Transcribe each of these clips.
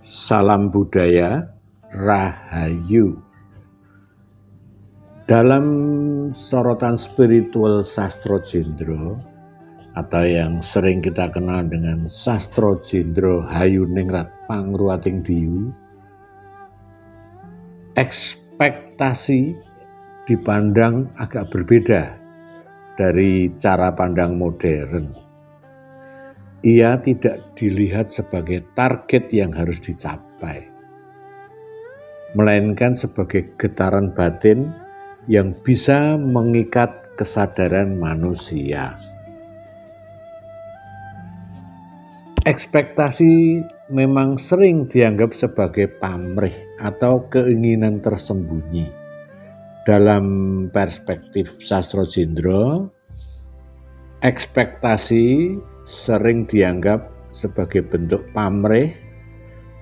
Salam budaya, Rahayu. Dalam sorotan spiritual Sastro Jendro atau yang sering kita kenal dengan Sastro Jendro Hayuningrat Pangruating Diyu, ekspektasi dipandang agak berbeda dari cara pandang modern. Ia tidak dilihat sebagai target yang harus dicapai, melainkan sebagai getaran batin yang bisa mengikat kesadaran manusia. Ekspektasi memang sering dianggap sebagai pamrih atau keinginan tersembunyi. Dalam perspektif Sastro Jendro, ekspektasi sering dianggap sebagai bentuk pamrih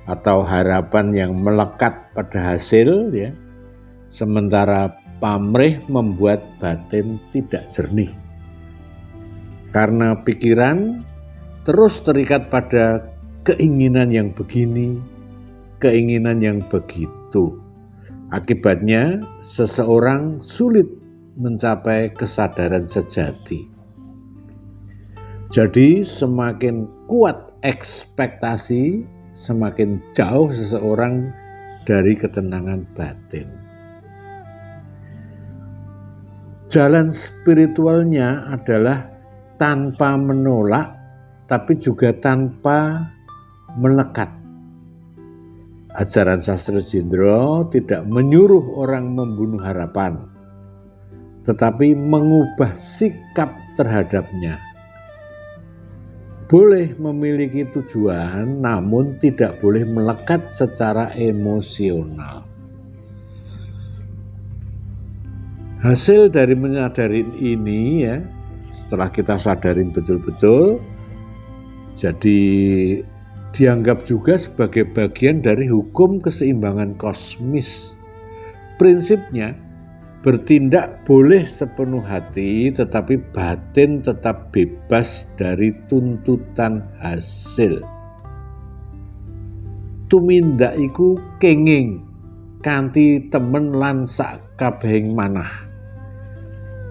atau harapan yang melekat pada hasil, ya. Sementara pamrih membuat batin tidak jernih karena pikiran terus terikat pada keinginan yang begini, keinginan yang begitu. Akibatnya seseorang sulit mencapai kesadaran sejati. Jadi semakin kuat ekspektasi, semakin jauh seseorang dari ketenangan batin. Jalan spiritualnya adalah tanpa menolak, tapi juga tanpa melekat. Ajaran Sastro Jendro tidak menyuruh orang membunuh harapan, tetapi mengubah sikap terhadapnya. Boleh memiliki tujuan, namun tidak boleh melekat secara emosional. Hasil dari menyadari ini, ya, setelah kita sadarin betul-betul, jadi dianggap juga sebagai bagian dari hukum keseimbangan kosmis. Prinsipnya, bertindak boleh sepenuh hati, tetapi batin tetap bebas dari tuntutan hasil. Tumindak iku kenging kanthi temen lan sak kabehing manah.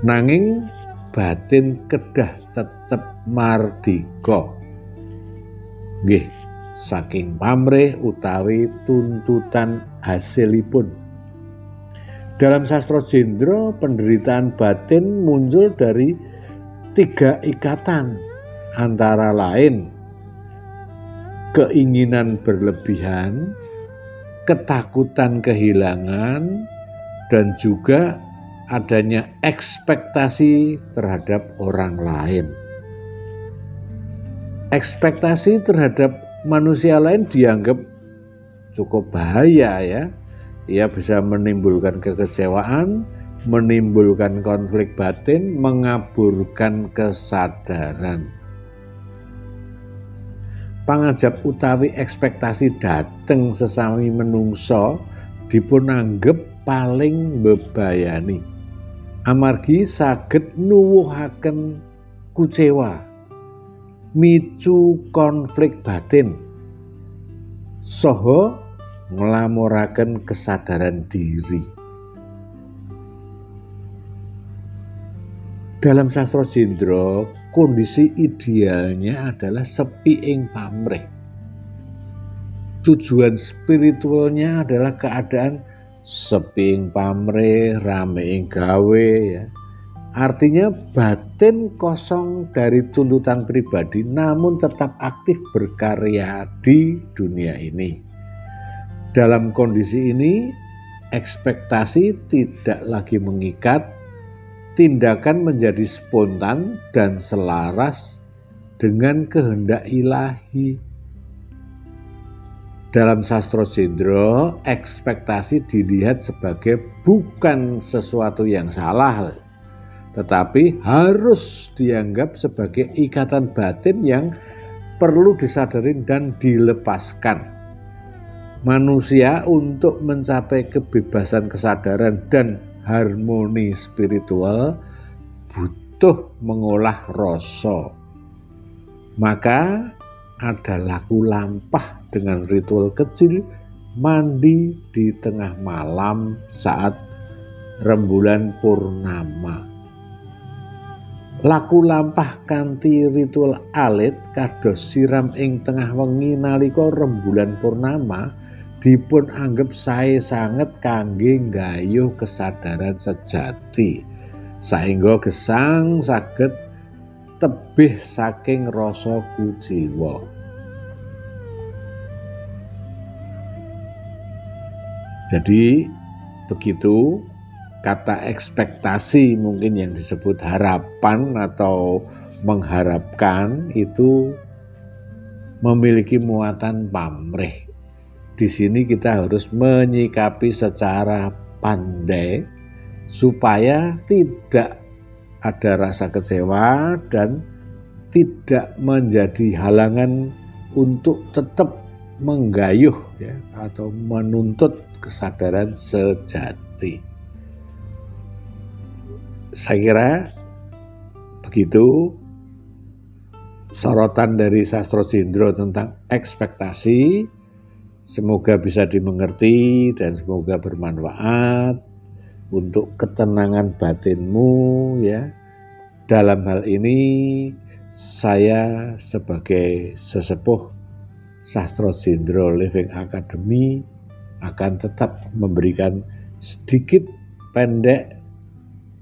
Nanging batin kedah tetep mardika. Nggih, saking pamrih utawi tuntutan hasilipun. Dalam Sastro Jendro, penderitaan batin muncul dari 3 ikatan, antara lain keinginan berlebihan, ketakutan kehilangan, dan juga adanya ekspektasi terhadap orang lain. Ekspektasi terhadap manusia lain dianggap cukup bahaya, ya. Ia bisa menimbulkan kekecewaan, menimbulkan konflik batin, mengaburkan kesadaran. Pangajap utawi ekspektasi dateng sesami menungso dipun anggep paling mbebayani. Amargi saged nuwuhaken kucewa, micu konflik batin, saha nglamoraken kesadaran diri. Dalam Sastro Jendro, kondisi idealnya adalah sepi ing pamrih. Tujuan spiritualnya adalah keadaan sepi ing pamrih, rame ing gawe, ya. Artinya batin kosong dari tuntutan pribadi, namun tetap aktif berkarya di dunia ini. Dalam kondisi ini, ekspektasi tidak lagi mengikat, tindakan menjadi spontan dan selaras dengan kehendak ilahi. Dalam Sastro Jendro, ekspektasi dilihat sebagai bukan sesuatu yang salah, tetapi harus dianggap sebagai ikatan batin yang perlu disadari dan dilepaskan. Manusia untuk mencapai kebebasan kesadaran dan harmoni spiritual butuh mengolah rasa. Maka ada laku lampah dengan ritual kecil mandi di tengah malam saat rembulan purnama. Laku lampah kanthi ritual alit kados siram ing tengah wengi nalika rembulan purnama dipun anggep sae sanget kangge nggayuh kesadaran sejati saengga gesang saged tebih saking rasa kuciwa. Jadi begitu kata ekspektasi mungkin yang disebut harapan atau mengharapkan itu memiliki muatan pamrih. Di sini kita harus menyikapi secara pandai supaya tidak ada rasa kecewa dan tidak menjadi halangan untuk tetap menggayuh ya, atau menuntut kesadaran sejati. Saya kira begitu sorotan dari Sastro Jendro tentang ekspektasi. Semoga bisa dimengerti dan semoga bermanfaat untuk ketenangan batinmu ya. Dalam hal ini saya sebagai sesepuh Sastro Jendro Living Academy akan tetap memberikan sedikit pendek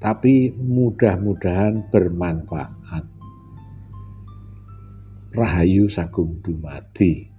tapi mudah-mudahan bermanfaat. Rahayu Sagung Dumadi.